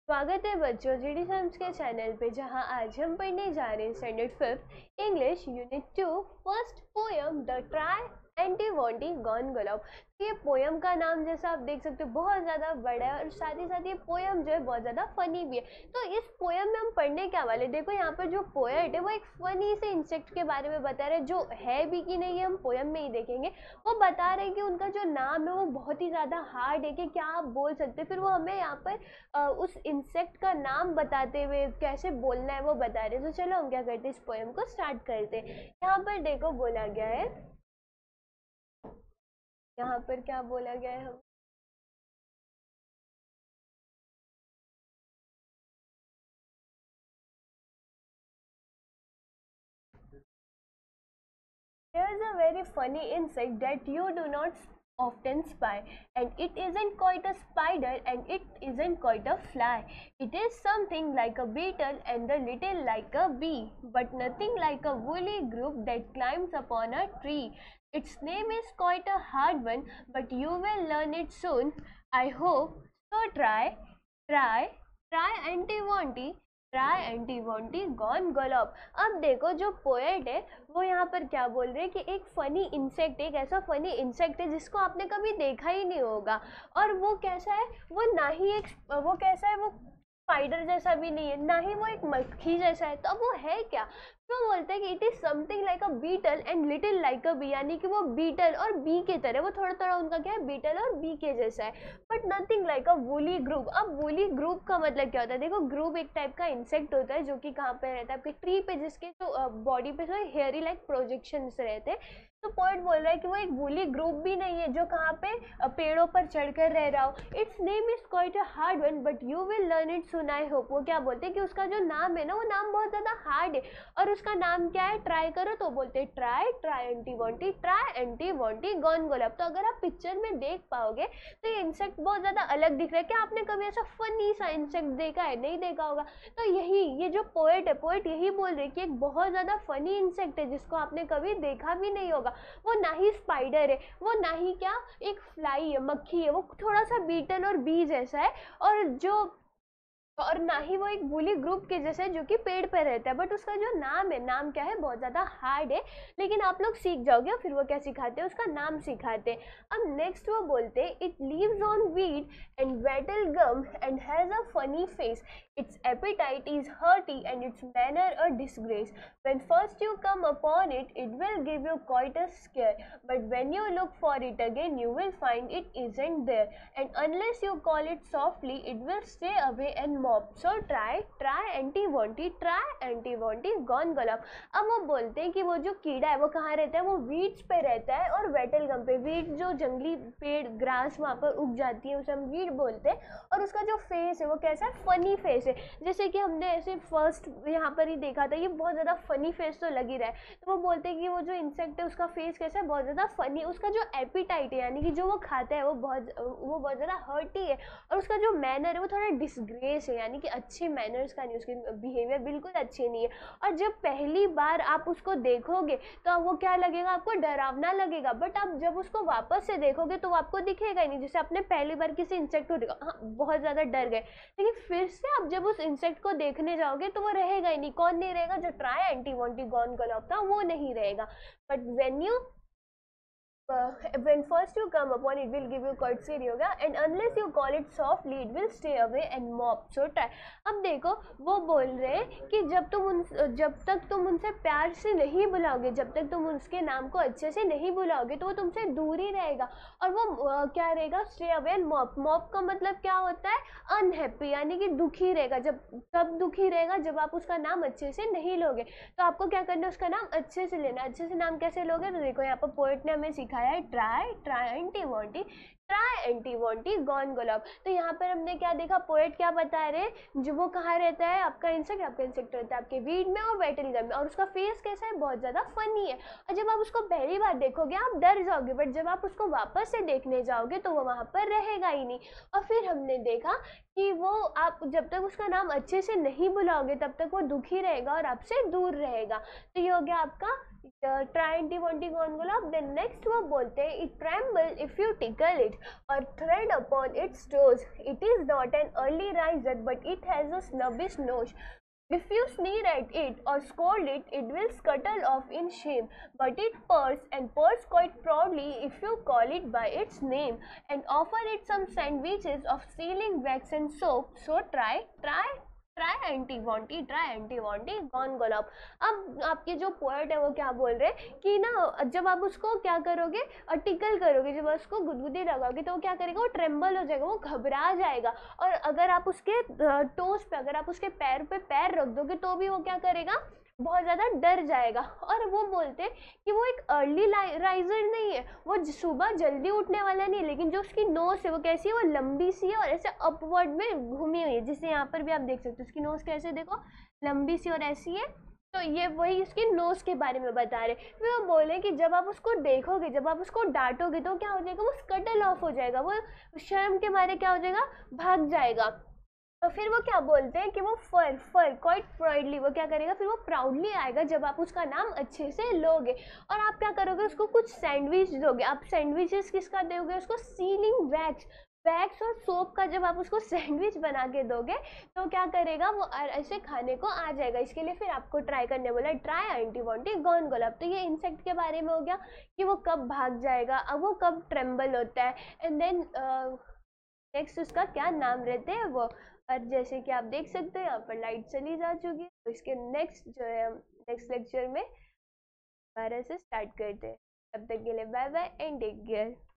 स्वागत है बच्चों जीडी साइंस के चैनल पे, जहां आज हम पढ़ने जा रहे हैं standard 5 English unit 2 first poem the try anti वांटी gone गुलाब। ये पोयम का नाम जैसा आप देख सकते हो बहुत ज़्यादा बड़ा है और साथ ही साथ ये पोयम जो है बहुत ज़्यादा फनी भी है। तो इस पोयम में हम पढ़ने क्या वाले, देखो यहाँ पर जो पोएट है वो एक फनी से इंसेक्ट के बारे में बता रहे हैं, जो है भी कि नहीं है हम पोयम में ही देखेंगे। वो बता रहे हैं कि उनका जो नाम है वो बहुत ही ज़्यादा हार्ड है कि क्या आप बोल सकते, फिर वो हमें यहाँ पर उस इंसेक्ट का नाम बताते हुए कैसे बोलना है वो बता रहे हैं। तो चलो हम क्या करते हैं, इस पोयम को स्टार्ट करते हैं। यहाँ पर देखो बोला गया है, यहाँ पर क्या बोला गया है, हम There's a very funny insect that you do not often spy, and it isn't quite a spider and it isn't quite a fly. It is something like a beetle and a little like a bee, but nothing like a woolly group that climbs upon a tree. Its name is quite a hard one, but you will learn it soon, I hope. So try, anti-wanty, triantiwontigongolope. अब देखो जो poet है वो यहाँ पर क्या बोल रहे हैं कि एक फनी इंसेक्ट, एक ऐसा फनी इंसेक्ट है जिसको आपने कभी देखा ही नहीं होगा। और वो कैसा है, वो ना ही एक वो कैसा है, वो स्पाइडर जैसा भी नहीं है, ना ही वो एक मक्खी जैसा है। तो अब वो है क्या, तो बोलते हैं कि it is something like a beetle and little like a bee, यानी कि वो बीटल और बी के तरह, वो थोड़ा थोड़ा उनका क्या है, बीटल और बी के जैसा है, but nothing like a woolly group. अब वूली ग्रुप का मतलब क्या होता है, देखो ग्रुप एक टाइप का इंसेक्ट होता है जो कि कहाँ पे रहता है, आपके ट्री पे, जिसके जो बॉडी पे जो हेयरी लाइक प्रोजेक्शन रहते हैं। तो पॉइंट बोल रहा है कि वो एक वूली ग्रुप भी नहीं है जो कहाँ पे पेड़ों पर चढ़कर रह रहा हो। It's name is quite a hard one but you will learn it soon I hope. वो क्या बोलते हैं कि उसका जो नाम है ना, वो नाम बहुत ज़्यादा हार्ड है। और उसका नाम क्या है, ट्राई करो, तो बोलते हैं ट्राई एंटी वॉन्टी गॉन गोलाब। तो अगर आप पिक्चर में देख पाओगे तो ये इंसेक्ट बहुत ज़्यादा अलग दिख रहा है। क्या आपने कभी ऐसा फनी सा इंसेक्ट देखा है, नहीं देखा होगा। तो यही ये जो पोएट है, पोएट यही बोल रहे कि एक बहुत ज़्यादा फनी इंसेक्ट है जिसको आपने कभी देखा भी नहीं होगा। वो ना ही स्पाइडर है, वो ना ही क्या एक फ्लाई है, मक्खी है, वो थोड़ा सा बीटल और बी जैसा है, और ना ही वो एक वूली ग्रुप के जैसे जो कि पेड़ पे रहता है। बट उसका जो नाम है, नाम क्या है, बहुत ज़्यादा हार्ड है, लेकिन आप लोग सीख जाओगे। फिर वो क्या सिखाते हैं, उसका नाम सिखाते हैं। अब नेक्स्ट वो बोलते हैं it lives on weed and wattle gum and has a funny face, its appetite is hearty and its manner a disgrace. When first you come upon it, it will give you quite a scare, but when you look for it again, you will find it isn't there, and unless you call it softly, it will stay away and mop. So try anti-wanty gone gulab। अब वो बोलते हैं कि वो जो कीड़ा है वो कहाँ रहता है, वो वीड्स पे रहता है और वेटल गम पे। वीड जो जंगली पेड़ ग्रास वहाँ पर उग जाती है उसे हम वीड बोलते हैं। और उसका जो फेस है वो कैसा है, फनी फेस है। जैसे कि हमने ऐसे फर्स्ट यहाँ पर ही देखा था, ये बहुत ज़्यादा फनी फेस तो लग ही रहा है। तो वो बोलते हैं कि वो जो इंसेक्ट है उसका फेस कैसा है, बहुत ज़्यादा फनी। उसका जो एपिटाइट है यानी कि जो वो खाता है वो बहुत ज़्यादा हर्टी है। और उसका जो मैनर है वो थोड़ा डिसग्रेस है, यानी कि अच्छे मैनर्स का नहीं, उसकी बिहेवियर बिल्कुल अच्छी नहीं है। और जब पहली बार आप उसको देखोगे तो वो क्या लगेगा, आपको डरावना लगेगा। बट आप जब उसको वापस से देखोगे तो आपको दिखेगा ही नहीं। जैसे आपने पहली बार किसी इंसेक्ट को देखा, हाँ बहुत ज़्यादा डर गए, लेकिन फिर से आप जब उस इंसेक्ट को देखने जाओगे तो वो रहेगा ही नहीं। कौन नहीं रहेगा, जो ट्राई एंटी वॉन्टी गॉन गलॉप था वो नहीं रहेगा। But when first you come upon it will give you courtesy yoga and unless you call it softly it will stay away and mop. So try। अब देखो वो बोल रहे हैं कि जब तक तुम उनसे प्यार से नहीं बुलाओगे, जब तक तुम उसके नाम को अच्छे से नहीं बुलाओगे तो वो तुमसे दूर ही रहेगा। और वो क्या रहेगा, stay away and mop. Mop का मतलब क्या होता है, अनहैप्पी, यानी कि दुखी रहेगा। तब दुखी रहेगा जब आप उसका नाम अच्छे से नहीं लोगे। तो आपको क्या करना है, उसका नाम अच्छे से लेना। अच्छे से नाम कैसे लोगे, तो देखो यहाँ पर पोएट ने हमें सिखाया है ट्राई एंटी वॉन्टी गॉन गुलाब। तो यहाँ पर हमने क्या देखा, पोएट क्या बता रहे हैं, जो वो कहाँ रहता है, आपका इंसेक्ट रहता है आपके वीड में और वेटल गम में, और उसका फेस कैसा है, बहुत ज़्यादा फनी है। और जब आप उसको पहली बार देखोगे आप डर जाओगे, बट जब आप उसको वापस से देखने जाओगे तो वो वहाँ पर रहेगा ही नहीं। और फिर हमने देखा कि वो आप जब तक उसका नाम अच्छे से नहीं बुलाओगे तब तक वो दुखी रहेगा और आपसे दूर रहेगा। तो ये हो गया आपका triantiwontigongolope. Then next वो बोलते हैं it tremble if you tickle it और tread upon its toes, it is not an early riser but it has a snubbish nose. If you sneer at it or scold it, it will scuttle off in shame, but it purrs and purrs quite proudly if you call it by its name and offer it some sandwiches of sealing wax and soap. So try anti वांटी gone गुलाब। अब आपके जो poet है वो क्या बोल रहे हैं कि ना जब आप उसको क्या करोगे टिकल करोगे, जब उसको गुदगुदी लगाओगे तो वो क्या करेगा, वो ट्रेम्बल हो जाएगा, वो घबरा जाएगा। और अगर आप उसके टोस पे, अगर आप उसके पैर पे पैर रख दोगे तो भी वो क्या करेगा, बहुत ज़्यादा डर जाएगा। और वो बोलते हैं कि वो एक अर्ली राइजर नहीं है, वो सुबह जल्दी उठने वाला नहीं है, लेकिन जो उसकी नोज है वो कैसी है, वो लंबी सी है और ऐसे अपवर्ड में घूमी हुई है, जिसे यहाँ पर भी आप देख सकते हो उसकी नोज कैसे, देखो लंबी सी और ऐसी है। तो ये वही उसकी नोज के बारे में बता रहे। फिर वो बोले कि जब आप उसको देखोगे, जब आप उसको डांटोगे तो क्या हो जाएगा, वो स्कटल ऑफ हो जाएगा, वो शर्म के मारे क्या हो जाएगा, भाग जाएगा। तो फिर वो क्या बोलते हैं कि वो फर क्वाइट प्राउडली, वो क्या करेगा, फिर वो प्राउडली आएगा जब आप उसका नाम अच्छे से लोगे। और आप क्या करोगे, उसको कुछ सैंडविच दोगे। आप सैंडविचेस किसका दोगे, उसको सीलिंग वैक्स और सोप का जब आप उसको सैंडविच बना के दोगे तो क्या करेगा, वो ऐसे खाने को आ जाएगा। इसके लिए फिर आपको ट्राई करने बोला, ट्राई एंटी वॉन्टी गॉन गुलाब। तो ये इंसेक्ट के बारे में हो गया कि वो कब भाग जाएगा, अब वो कब ट्रेम्बल होता है, एंड देन नेक्स्ट उसका क्या नाम रहते हैं वो। और जैसे कि आप देख सकते हो यहाँ पर लाइट चली जा चुकी है, तो इसके नेक्स्ट जो है हम नेक्स्ट लेक्चर में दोबारा से स्टार्ट करते हैं। तब तक के लिए bye bye and take care.